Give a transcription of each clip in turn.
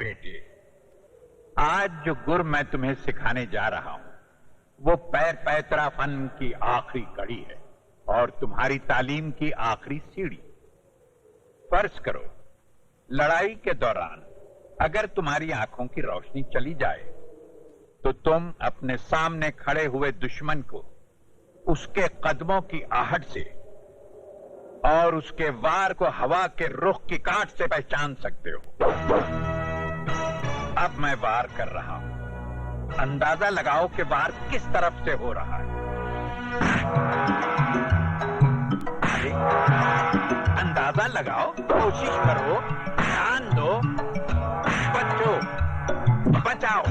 बेटे, आज जो गुर मैं तुम्हें सिखाने जा रहा हूं वो पैर पैतरा फन की आखिरी कड़ी है और तुम्हारी तालीम की आखिरी सीढ़ी। फर्ज करो लड़ाई के दौरान अगर तुम्हारी आंखों की रोशनी चली जाए तो तुम अपने सामने खड़े हुए दुश्मन को उसके कदमों की आहट से और उसके वार को हवा के रुख की काट से पहचान सकते हो। अब मैं वार कर रहा हूं, अंदाजा लगाओ कि वार किस तरफ से हो रहा है। अरे अंदाजा लगाओ, कोशिश करो, ध्यान दो, बचो, बचाओ।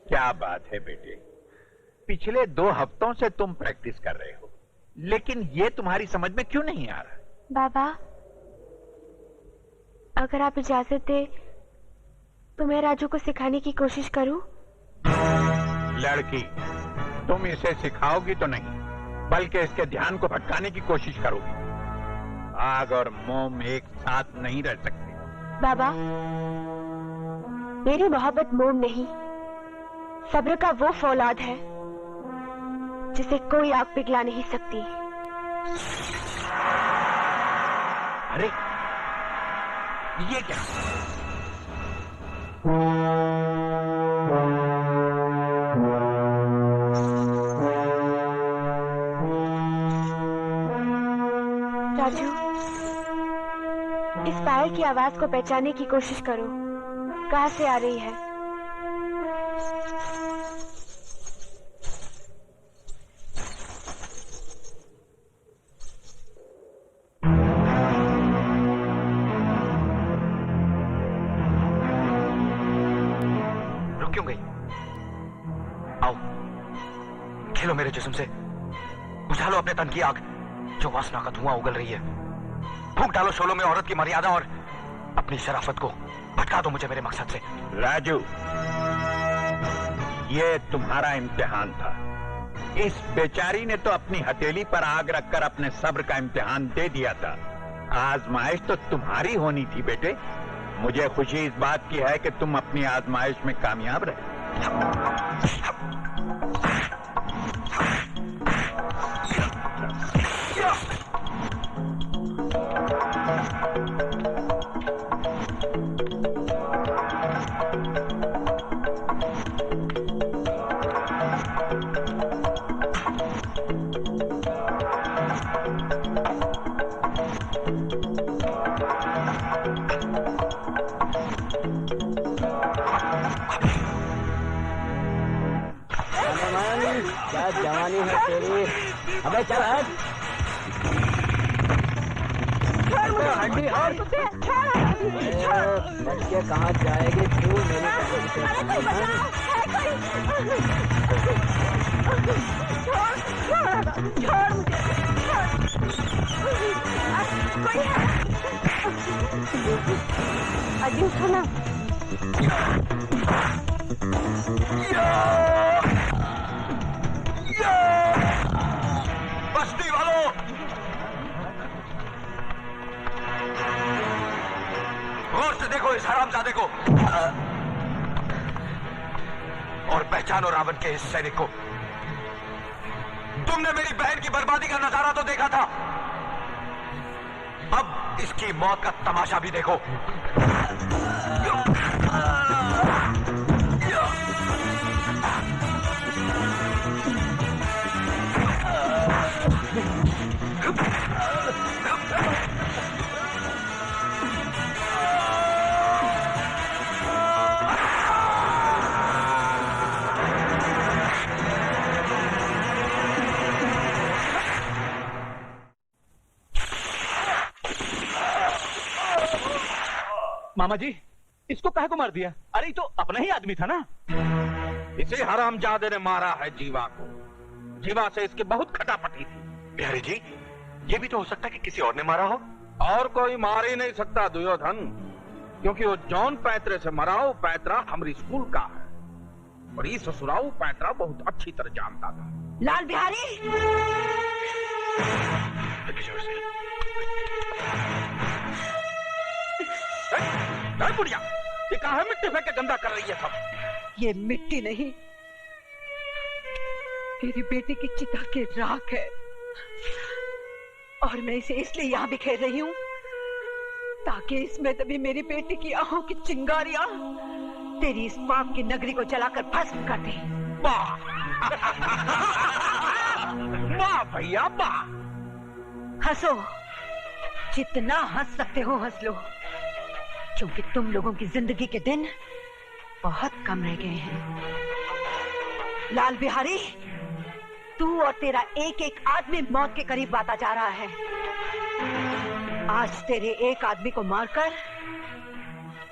क्या बात है बेटे, पिछले 2 हफ्तों से तुम प्रैक्टिस कर रहे हो, लेकिन ये तुम्हारी समझ में क्यों नहीं आ रहा? बाबा, अगर आप इजाजत दे तो मैं राजू को सिखाने की कोशिश करूं? लड़की, तुम इसे सिखाओगी तो नहीं, बल्कि इसके ध्यान को भटकाने की कोशिश करोगी। आग और मोम एक साथ नहीं रह सकते। बाबा, मेरी मोहब्बत मोम नहीं, सब्र का वो फौलाद है जिसे कोई आग पिघला नहीं सकती। अरे ये क्या? राजू, इस पायल की आवाज को पहचानने की कोशिश करो, कहां से आ रही है? क्यों गई? आओ, खेलो मेरे जिस्म से, बुझा लो अपने तन की आग जो वासना का धुआं उगल रही है। फूंक डालो शोलों में औरत की मर्यादा और अपनी शराफत को भटका दो मुझे मेरे मकसद से। राजू, ये तुम्हारा इम्तिहान था। इस बेचारी ने तो अपनी हथेली पर आग रखकर अपने सब्र का इम्तिहान दे दिया था। आजमाइश तो तुम्हारी होनी थी बेटे। मुझे खुशी इस बात की है कि तुम अपनी आजमाइश में कामयाब रहे। क्या जवानी है तेरी। अबे चल हट। हड्डी हट। बच्चे कहाँ जाएगी तू? अजी उठो ना। बस्ती वालों, गौर से देखो इस हरामजादे को और पहचानो रावण के इस सैनिक को। तुमने मेरी बहन की बर्बादी का नजारा तो देखा था, अब इसकी मौत का तमाशा भी देखो। मामा जी, इसको काहे को मार दिया? अरे ये तो अपना ही आदमी था ना। इसे हरामजादे ने मारा है जीवा को। जीवा से इसकी बहुत खटापटी थी। बिहारी जी, ये भी तो हो सकता है कि किसी और ने मारा हो। और कोई मार ही नहीं सकता दुर्योधन, क्योंकि वो जौन पैतरे से मरा वो पैतरा हमारी स्कूल का है और ये ससुराऊ पैतरा बहुत अच्छी तरह जानता था। लाल बिहारी, बुढ़िया, ये कहाँ है? मिट्टी फेंक के गंदा कर रही है सब। ये मिट्टी नहीं, तेरी बेटी की चिता की राख है, और मैं इसे इसलिए यहाँ बिखेर रही हूँ ताकि इसमें तभी मेरी बेटी की आंखों की चिंगारियां तेरी इस पाप की नगरी को जलाकर भस्म कर दे। वाह वाह भैया वाह। हंसो, जितना हंस सकते हो हंस लो, क्योंकि तुम लोगों की जिंदगी के दिन बहुत कम रह गए हैं। लाल बिहारी, तू और तेरा एक एक आदमी मौत के करीब आता जा रहा है। आज तेरे एक आदमी को मारकर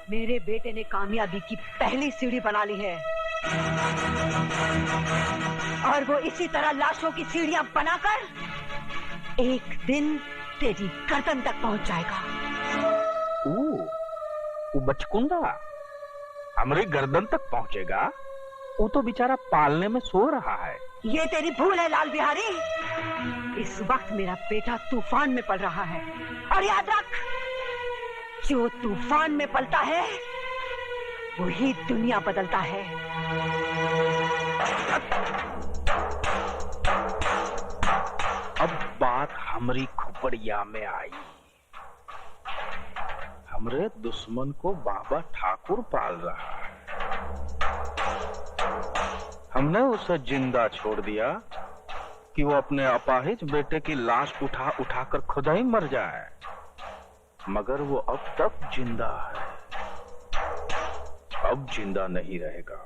मेरे बेटे ने कामयाबी की पहली सीढ़ी बना ली है, और वो इसी तरह लाशों की सीढ़ियां बनाकर एक दिन तेरी गर्दन तक पहुंच जाएगा। वो बचकुंदा हमारी गर्दन तक पहुंचेगा? वो तो बेचारा पालने में सो रहा है। ये तेरी भूल है लाल बिहारी। इस वक्त मेरा बेटा तूफान में पल रहा है, और याद रख, जो तूफान में पलता है वही दुनिया बदलता है। अब बात हमारी खुपड़िया में आई। हमरे दुश्मन को बाबा ठाकुर पाल रहा है। हमने उसे जिंदा छोड़ दिया कि वो अपने अपाहिज बेटे की लाश उठा उठाकर खुदा ही मर जाए, मगर वो अब तक जिंदा है, अब जिंदा नहीं रहेगा।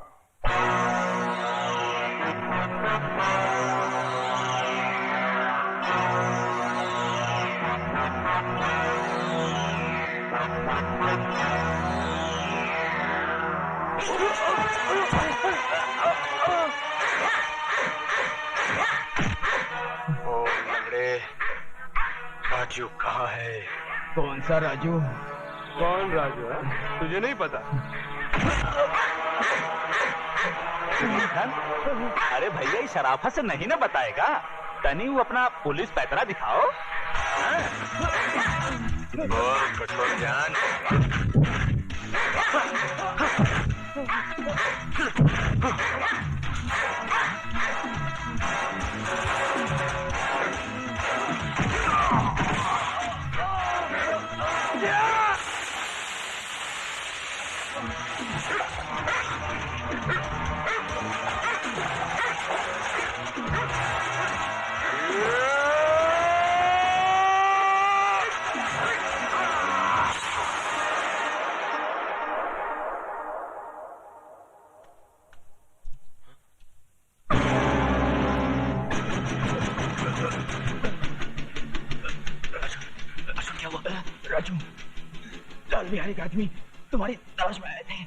राजू कहाँ है? कौन सा राजू? कौन राजू है? तुझे नहीं पता? अरे भैया, इस शराफत से नहीं ना बताएगा। तनी वो अपना पुलिस पैतरा दिखाओ। बोल कठोर जान। राजू, लाल बिहारी का आदमी तुम्हारी तलाश में आए थे।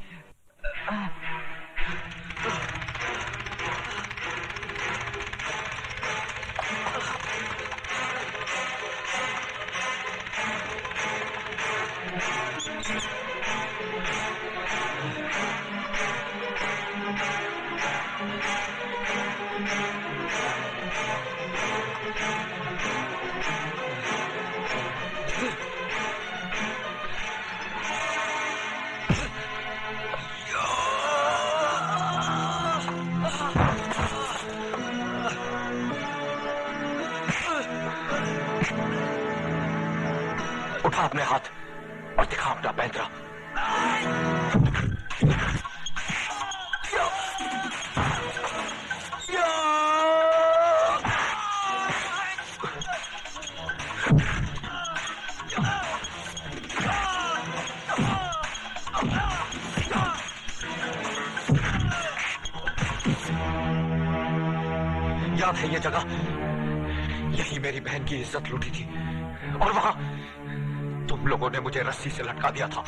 उठा अपने हाथ और दिखा अपना पैंतरा। याद है ये जगह? यही मेरी बहन की इज्जत लूटी थी, और वहां तुम लोगों ने मुझे रस्सी से लटका दिया था।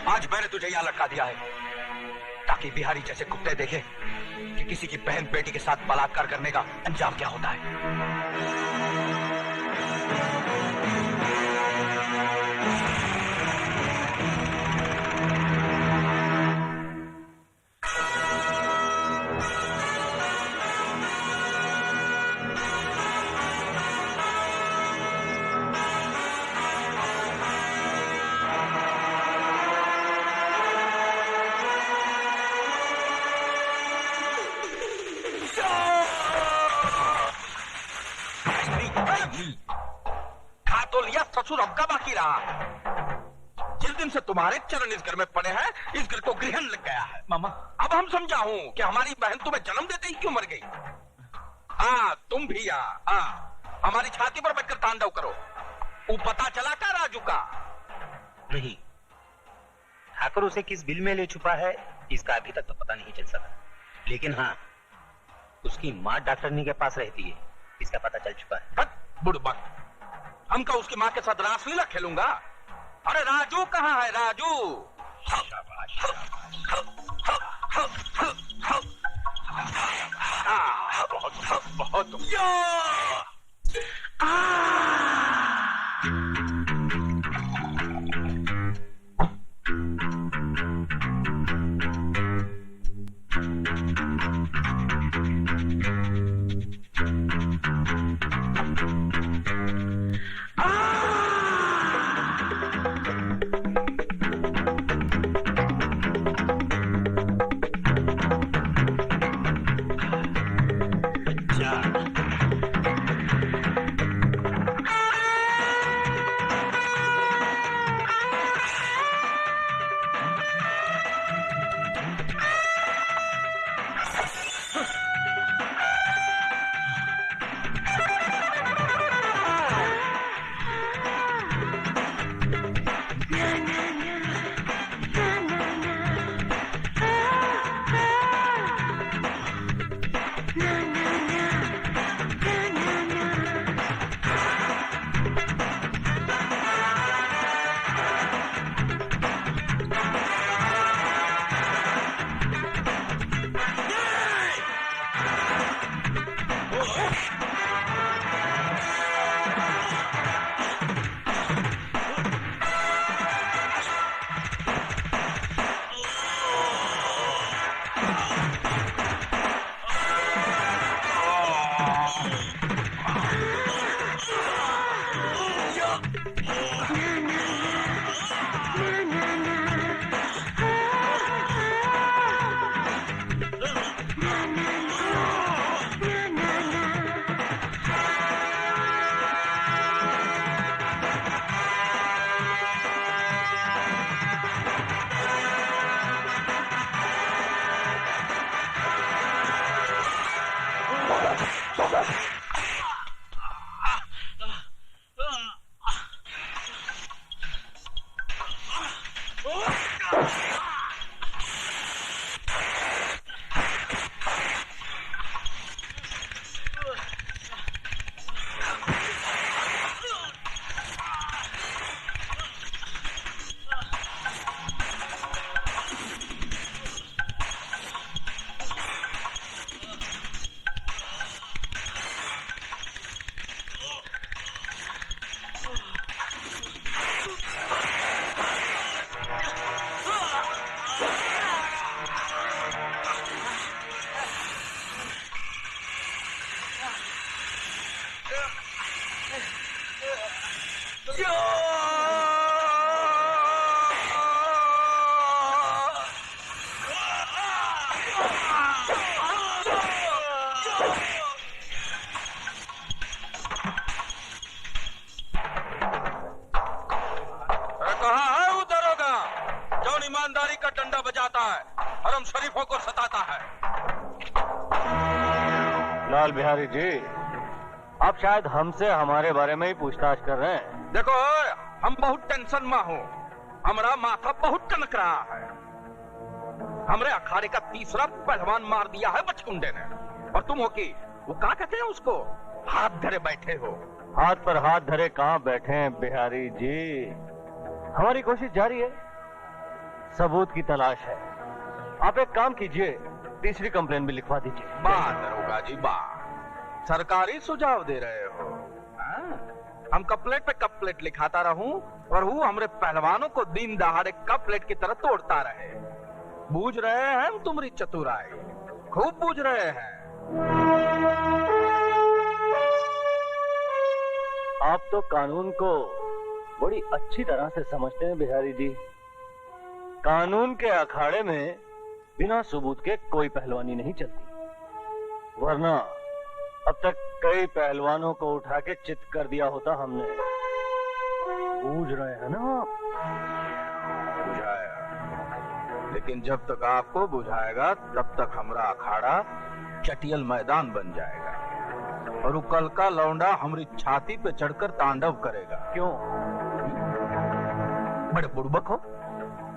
आज मैंने तुझे यहां लटका दिया है ताकि बिहारी जैसे कुत्ते देखे कि किसी की बहन बेटी के साथ बलात्कार करने का अंजाम क्या होता है। कसूर अब का बाकी रहा है? जिस दिन से तुम्हारे चरण इस घर में पड़े हैं, इस घर को ग्रहण लग गया है। मामा, अब हम समझा हूं कि हमारी बहन तुम्हें जन्म देते ही क्यों मर गई। तुम भी हमारी छाती पर बैठकर तांडव करो। वो पता चला का राजू का? नहीं, ठाकुर उसे किस बिल में ले छुपा है इसका अभी तक तो पता नहीं चल सका, लेकिन हाँ, उसकी माँ डॉक्टरनी के पास रहती है, इसका पता चल चुका है। बुड़बक, हम का उसकी माँ के साथ रासलीला खेलूंगा? अरे राजू कहाँ है? राजू बहुत ईमानदारी का डंडा बजाता है, हरम शरीफों को सताता है। लाल बिहारी जी, आप शायद हमसे हमारे बारे में ही पूछताछ कर रहे हैं। देखो, हम बहुत टेंशन में हूँ, हमारा माथा बहुत टनक रहा है। हमरे अखाड़े का तीसरा पहलवान मार दिया है बचकुंडे ने, और तुम हो कि वो क्या कहते हैं उसको, हाथ धरे बैठे हो। हाथ पर हाथ धरे कहाँ बैठे हैं बिहारी जी, हमारी कोशिश जारी है, सबूत की तलाश है। आप एक काम कीजिए, तीसरी कंप्लेन भी लिखवा दीजिए। वाह दरोगा जी वाह, सरकारी सुझाव दे रहे हो। हम कपलेट पे कपलेट लिखाता रहूं और वो हमरे पहलवानों को दिन दहाड़े कपलेट की तरह तोड़ता रहे। बूझ रहे हैं हम तुम्हारी चतुराई, खूब बूझ रहे हैं। आप तो कानून को बड़ी अच्छी तरह से समझते हैं बिहारी जी। कानून के अखाड़े में बिना सबूत के कोई पहलवानी नहीं चलती, वरना अब तक कई पहलवानों को उठा के चित कर दिया होता हमने। बूझ रहे हैं ना आप? बुझाया, लेकिन जब तक आपको बुझाएगा तब तक हमारा अखाड़ा चटियल मैदान बन जाएगा और वो कल का लौंडा हमारी छाती पे चढ़कर तांडव करेगा। क्यों? बड़े बुड़बक हो।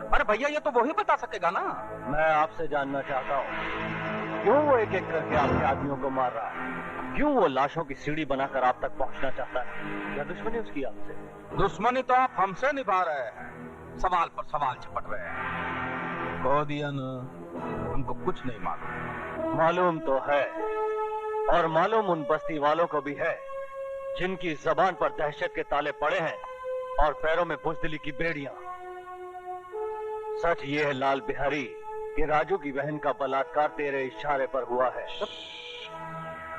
अरे भैया ये तो वही बता सकेगा ना। मैं आपसे जानना चाहता हूँ, क्यों वो एक एक करके आपके आदमियों को मार रहा है? क्यों वो लाशों की सीढ़ी बनाकर आप तक पहुंचना चाहता है? क्या दुश्मनी उसकी आपसे? दुश्मनी तो आप हमसे निभा रहे हैं, सवाल पर सवाल झपट रहे हैं। कह दिया ना, हमको कुछ नहीं मालूम। मालूम तो है, और मालूम उन बस्ती वालों को भी है जिनकी जबान पर दहशत के ताले पड़े हैं और पैरों में बुज़दिली की बेड़ियां। सच ये है लाल बिहारी कि राजू की बहन का बलात्कार तेरे इशारे पर हुआ है।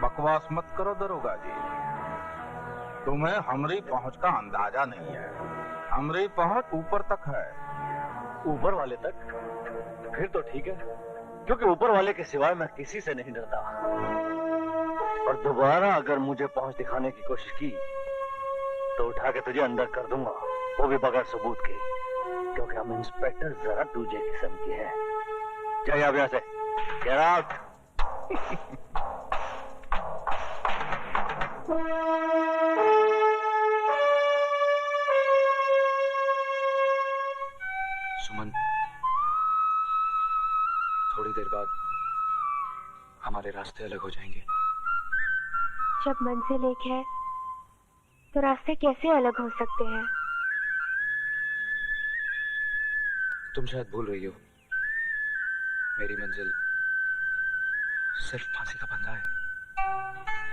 बकवास मत करो दरोगा जी, तुम्हें हमारी पहुंच का अंदाजा नहीं है। हमारी पहुंच ऊपर तक है। ऊपर वाले तक? फिर तो ठीक है, क्योंकि ऊपर वाले के सिवाय मैं किसी से नहीं डरता। और दोबारा अगर मुझे पहुंच दिखाने की कोशिश की तो उठा के तुझे अंदर कर दूंगा, वो भी बगैर सबूत के, क्योंकि हम इंस्पेक्टर जरा दूजे किस्म के हैं। जाइए आप यहाँ से, गेट आउट। सुमन, थोड़ी देर बाद हमारे रास्ते अलग हो जाएंगे। जब मंजिल एक है तो रास्ते कैसे अलग हो सकते हैं? तुम शायद भूल रही हो, मेरी मंजिल सिर्फ फांसी का फंदा है।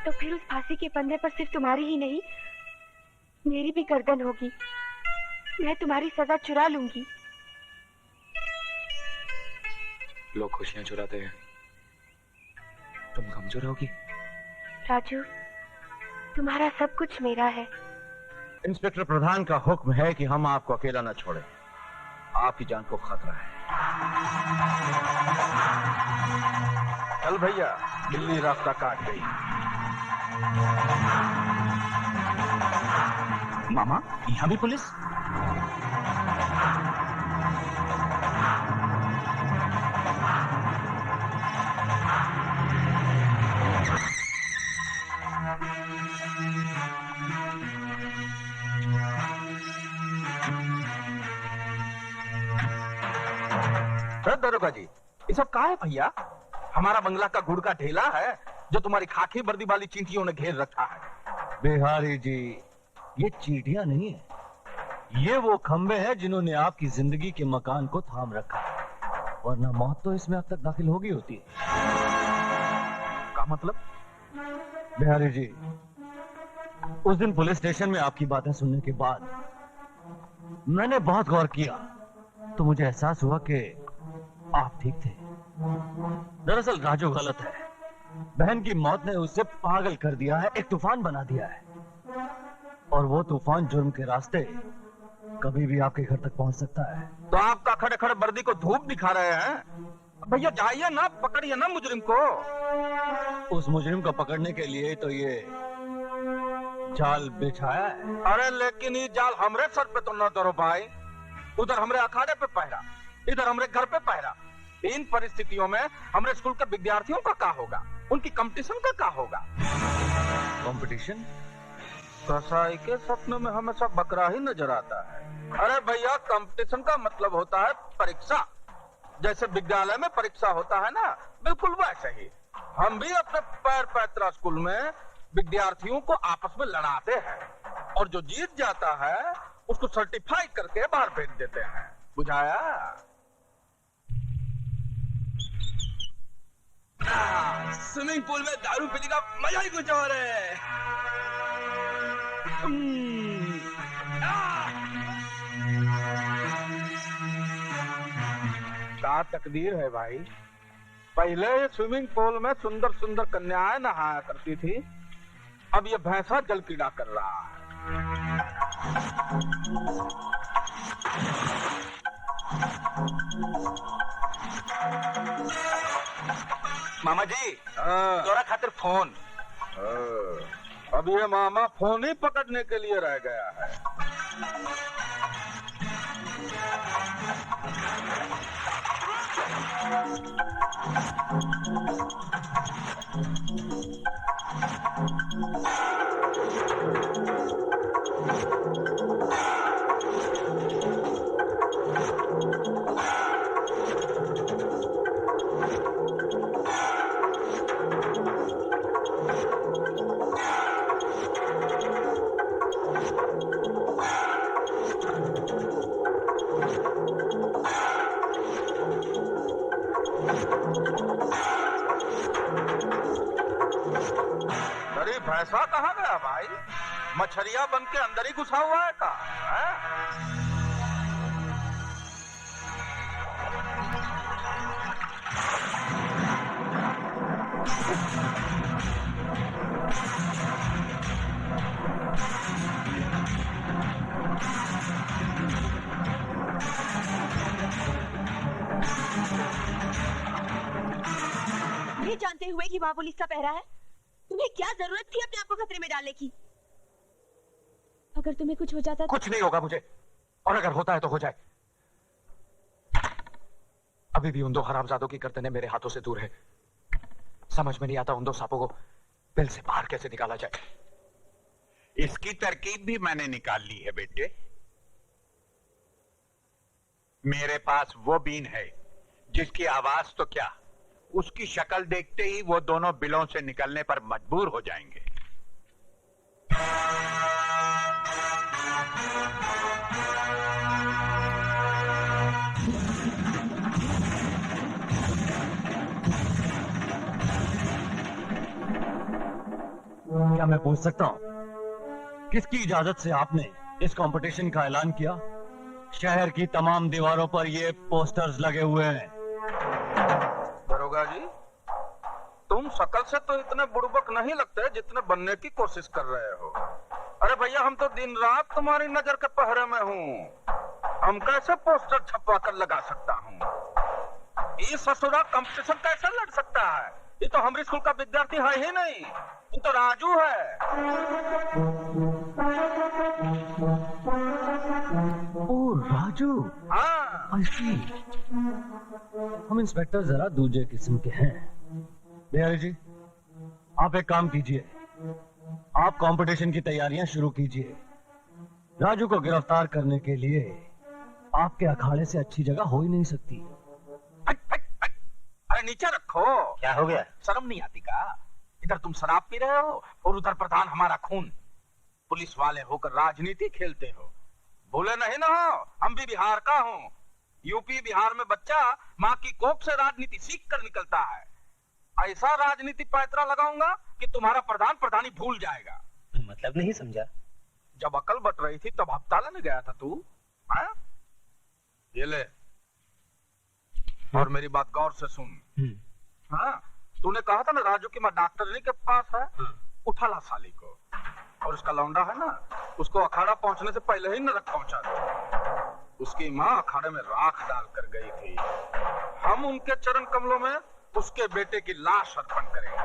तो फिर उस फांसी के फंदे पर सिर्फ तुम्हारी ही नहीं, मेरी भी गर्दन होगी। मैं तुम्हारी सजा चुरा लूंगी। लोग खुशियां चुराते हैं, तुम गम चुराओगी? राजू, तुम्हारा सब कुछ मेरा है। इंस्पेक्टर प्रधान का हुक्म है कि हम आपको अकेला न छोड़ें। आपकी जान को खतरा है। चल भैया, बिल्ली रास्ता काट गई। मामा, यहाँ भी पुलिस? दरोगा जी, ये सब कहाँ है भैया? हमारा बंगला का गुड़ का ढेला है जो तुम्हारी खाकी वर्दी वाली चींटियों ने घेर रखा है। बिहारी जी, ये चींटियां नहीं है, ये वो खंबे हैं जिन्होंने आपकी जिंदगी के मकान को थाम रखा है, वरना मौत तो इसमें अब तक दाखिल होगी होती है। का मतलब? बिहारी जी, उस दिन पुलिस स्टेशन में आपकी बातें सुनने के बाद मैंने बहुत गौर किया, तो मुझे एहसास हुआ कि आप ठीक थे। दरअसल राजू गलत है। बहन की मौत ने उसे पागल कर दिया है, एक तूफान बना दिया है, और वो तूफान जुर्म के रास्ते कभी भी आपके घर तक पहुंच सकता है। तो आपका खड़े खड़े वर्दी को धूप दिखा रहे हैं? भैया जाइए ना, पकड़िए ना मुजरिम को। उस मुजरिम को पकड़ने के लिए तो ये जाल बिछाया है। अरे लेकिन ये जाल हमरे सर पे तो न धरो भाई। उधर हमरे अखाड़े पे पहरा, इधर हमरे घर पे पहरा। इन परिस्थितियों में हमरे स्कूल के विद्यार्थियों का क्या होगा? उनकी कंपटीशन का क्या होगा? कंपटीशन? कसाई के सपनों में हमेशा बकरा ही नजर आता है। अरे भैया, कंपटीशन का मतलब होता है परीक्षा। जैसे विद्यालय में परीक्षा होता है ना, बिल्कुल वैसे ही हम भी अपने पैर पैतरा स्कूल में विद्यार्थियों को आपस में लड़ाते हैं, और जो जीत जाता है उसको सर्टिफाई करके बाहर भेज देते हैं। बुझाया? स्विमिंग पूल में दारू पीने का मजा ही कुछ और है। क्या तकदीर है भाई। पहले ये स्विमिंग पूल में सुंदर सुंदर कन्याएं नहाया करती थी, अब ये भैंसा जल कीड़ा कर रहा है। मामा जी, तोरा खातिर फोन। अब ये मामा फोन ही पकड़ने के लिए रह गया है। पैसा कहाँ गया भाई? मछरिया बन के अंदर ही घुसा हुआ है का? ये जानते हुए कि वहाँ पुलिस का पहरा है, तुम्हें क्या जरूरत थी अपने आप को खतरे में डालने की? अगर तुम्हें कुछ हो जाता कुछ नहीं होगा मुझे, और अगर होता है तो हो जाए। अभी भी उन दो हरामजादों की गर्दनें मेरे हाथों से दूर है। समझ में नहीं आता उन दो सांपों को बिल से बाहर कैसे निकाला जाए। इसकी तरकीब भी मैंने निकाल ली है बेटे। मेरे पास वो बीन है जिसकी आवाज तो क्या, उसकी शक्ल देखते ही वो दोनों बिलों से निकलने पर मजबूर हो जाएंगे। क्या मैं पूछ सकता हूँ किसकी इजाजत से आपने इस कंपटीशन का ऐलान किया? शहर की तमाम दीवारों पर ये पोस्टर्स लगे हुए हैं। दरोगा जी, तुम शकल से तो इतने बुड़बक नहीं लगते जितने बनने की कोशिश कर रहे हो। अरे भैया, हम तो दिन रात तुम्हारी नजर के पहरे में हूँ। हम कैसे पोस्टर छपवा कर लगा सकता हूँ? ये ससुरा कंपटीशन कैसे लड़ सकता है? ये तो हमारे स्कूल का विद्यार्थी है ही नहीं, ये तो राजू है। ओ राजू, हाँ। हम इंस्पेक्टर जरा दूसरे किस्म के हैं। बिहारी जी, आप एक काम कीजिए, आप कंपटीशन की तैयारियां शुरू कीजिए। राजू को गिरफ्तार करने के लिए आपके अखाड़े से अच्छी जगह हो ही नहीं सकती। अरे नीचे रखो। क्या हो गया? शर्म नहीं आती का? इधर तुम शराब पी रहे हो और उधर प्रधान हमारा खून। पुलिस वाले होकर राजनीति खेलते हो। भूले नहीं ना हो, हम भी बिहार का हूँ। यूपी बिहार में बच्चा माँ की कोख से राजनीति सीख कर निकलता है। ऐसा राजनीति पैतरा लगाऊंगा कि तुम्हारा प्रधान प्रधानी भूल जाएगा। मतलब नहीं समझा। जब अकल बट रही थी तब हफ्ता लेने गया था तू। ये ले, और मेरी बात गौर से सुन। हाँ, तूने कहा था ना राजू की माँ डॉक्टरनी के पास है। उठा ला साली को, और उसका लौंडा है ना, उसको अखाड़ा पहुंचने से पहले ही नरक पहुंचा दो। उसकी माँ अखाड़े में राख डाल कर गई थी। हम उनके चरण कमलों में उसके बेटे की लाश अर्पण करेंगे।